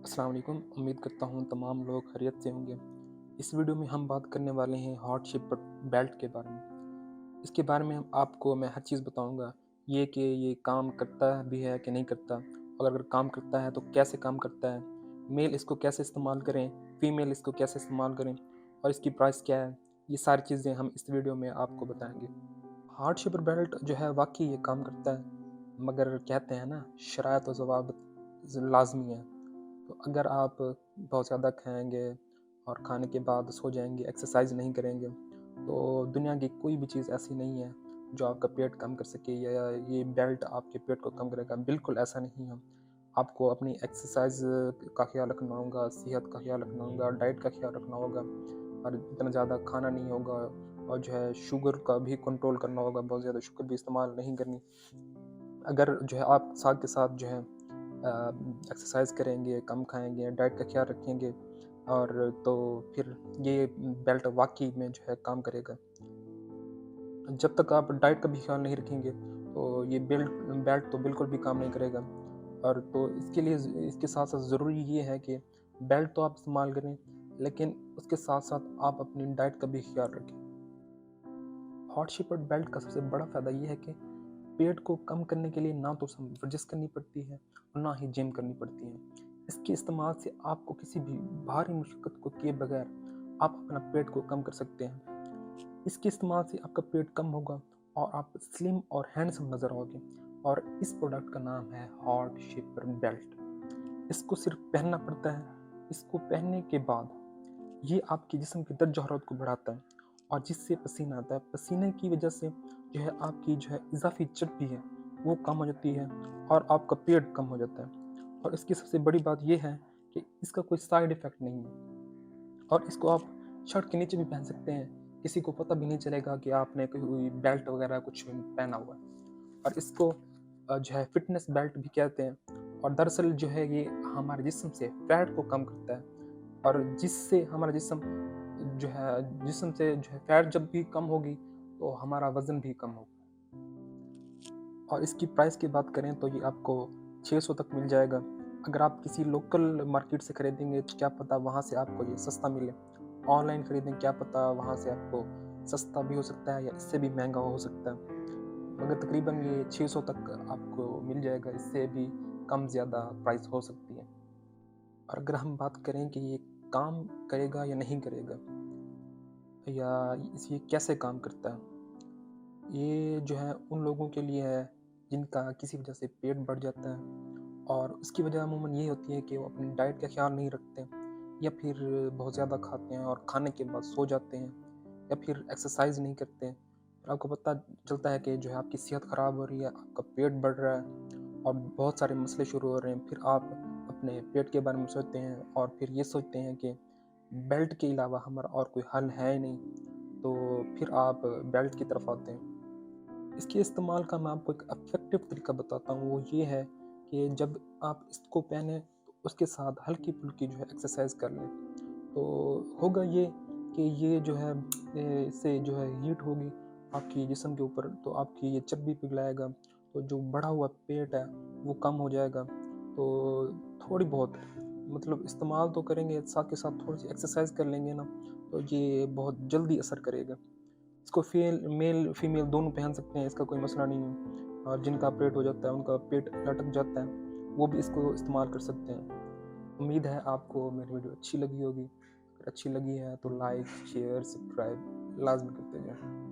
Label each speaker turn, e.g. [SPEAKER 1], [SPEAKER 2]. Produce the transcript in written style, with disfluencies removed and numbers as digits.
[SPEAKER 1] अस्सलाम वालेकुम। उम्मीद करता हूँ तमाम लोग खैरियत से होंगे। इस वीडियो में हम बात करने वाले हैं हॉट शिपर बेल्ट के बारे में। इसके बारे में आपको मैं हर चीज़ बताऊँगा। ये कि ये काम करता भी है कि नहीं करता, और अगर काम करता है तो कैसे काम करता है, मेल इसको कैसे इस्तेमाल करें, फीमेल इसको कैसे इस्तेमाल करें और इसकी प्राइस क्या है। ये सारी चीज़ें हम इस वीडियो में आपको बताएँगे। हॉट शिपर बेल्ट जो है वाक़ई ये काम करता है, मगर कहते हैं ना, शरायत व ज़वाबित लाज़मी है। तो अगर आप बहुत ज़्यादा खाएँगे और खाने के बाद सो जाएँगे, एक्सरसाइज़ नहीं करेंगे, तो दुनिया की कोई भी चीज़ ऐसी नहीं है जो आपका पेट कम कर सके या ये बेल्ट आपके पेट को कम करेगा। बिल्कुल ऐसा नहीं है। आपको अपनी एक्सरसाइज़ का ख़्याल रखना होगा, सेहत का ख़्याल रखना होगा, डाइट का ख़्याल रखना होगा और इतना ज़्यादा खाना नहीं होगा, और जो है शुगर का भी कंट्रोल करना होगा, बहुत ज़्यादा शुगर भी इस्तेमाल नहीं करनी। अगर जो है आप साथ के साथ जो है एक्सरसाइज़ करेंगे, कम खाएँगे, डाइट का ख़्याल रखेंगे, और तो फिर ये बेल्ट वाक़ई में जो है काम करेगा। जब तक आप डाइट का भी ख़्याल नहीं रखेंगे, तो ये बेल्ट तो बिल्कुल भी काम नहीं करेगा। और तो इसके लिए इसके साथ-साथ ज़रूरी ये है कि बेल्ट तो आप इस्तेमाल करें, लेकिन उसके साथ-साथ आप अपनी डाइट का भी ख़्याल रखें। हॉट शेपर्ड बेल्ट का सबसे बड़ा फ़ायदा ये है कि पेट को कम करने के लिए ना तो वर्जिश करनी पड़ती है और ना ही जिम करनी पड़ती है। इसके इस्तेमाल से आपको किसी भी भारी मुश्किल को किए बगैर आप अपना पेट को कम कर सकते हैं। इसके इस्तेमाल से आपका पेट कम होगा और आप स्लिम और हैंडसम नज़र आओगे। और इस प्रोडक्ट का नाम है हॉट शेपर बेल्ट। इसको सिर्फ पहनना पड़ता है। इसको पहनने के बाद ये आपके जिस्म की दर्द हरारत को बढ़ाता है, और जिससे पसीना आता है। पसीने की वजह से जो है आपकी जो है इज़ाफ़ी चर्बी है वो कम हो जाती है और आपका पेट कम हो जाता है। और इसकी सबसे बड़ी बात ये है कि इसका कोई साइड इफ़ेक्ट नहीं है, और इसको आप शर्ट के नीचे भी पहन सकते हैं। किसी को पता भी नहीं चलेगा कि आपने कोई बेल्ट वगैरह कुछ पहना हुआ है। और इसको जो है फ़िटनेस बेल्ट भी कहते हैं। और दरअसल जो है ये हमारे जिस्म से फ़ैट को कम करता है, और जिससे हमारा जिस्म से जो है फैट जब भी कम होगी, तो हमारा वज़न भी कम होगा। और इसकी प्राइस की बात करें तो ये आपको 600 तक मिल जाएगा। अगर आप किसी लोकल मार्केट से खरीदेंगे तो क्या पता वहाँ से आपको ये सस्ता मिले। ऑनलाइन खरीदें, क्या पता वहाँ से आपको सस्ता भी हो सकता है या इससे भी महँगा हो सकता है। मगर तकरीबन ये 600 तक आपको मिल जाएगा, इससे भी कम ज़्यादा प्राइस हो सकती है। और अगर हम बात करें कि ये काम करेगा या नहीं करेगा, या ये कैसे काम करता है, ये जो है उन लोगों के लिए है जिनका किसी वजह से पेट बढ़ जाता है, और उसकी वजह अमूमन ये होती है कि वो अपनी डाइट का ख्याल नहीं रखते, या फिर बहुत ज़्यादा खाते हैं और खाने के बाद सो जाते हैं, या फिर एक्सरसाइज नहीं करते हैं। फिर आपको पता चलता है कि जो है आपकी सेहत ख़राब हो रही है, आपका पेट बढ़ रहा है और बहुत सारे मसले शुरू हो रहे हैं। फिर आप अपने पेट के बारे में सोचते हैं और फिर ये सोचते हैं कि बेल्ट के अलावा हमारा और कोई हल है ही नहीं, तो फिर आप बेल्ट की तरफ आते हैं। इसके इस्तेमाल का मैं आपको एक इफ़ेक्टिव तरीका बताता हूँ, वो ये है कि जब आप इसको पहने तो उसके साथ हल्की-फुल्की जो है एक्सरसाइज़ कर लें। तो होगा ये कि ये जो है इससे जो है हीट होगी आपकी जिस्म के ऊपर, तो आपकी ये चर्बी पिघलाएगा, तो जो बढ़ा हुआ पेट है वो कम हो जाएगा। तो थोड़ी बहुत मतलब इस्तेमाल तो करेंगे, साथ के साथ थोड़ी-सी एक्सरसाइज़ कर लेंगे ना, तो ये बहुत जल्दी असर करेगा। इसको मेल फीमेल दोनों पहन सकते हैं, इसका कोई मसला नहीं है। और जिनका पेट हो जाता है, उनका पेट लटक जाता है, वो भी इसको इस्तेमाल कर सकते हैं। उम्मीद है आपको मेरी वीडियो अच्छी लगी होगी। अगर अच्छी लगी है तो लाइक, शेयर, सब्सक्राइब लाज़मी करते जाएँ।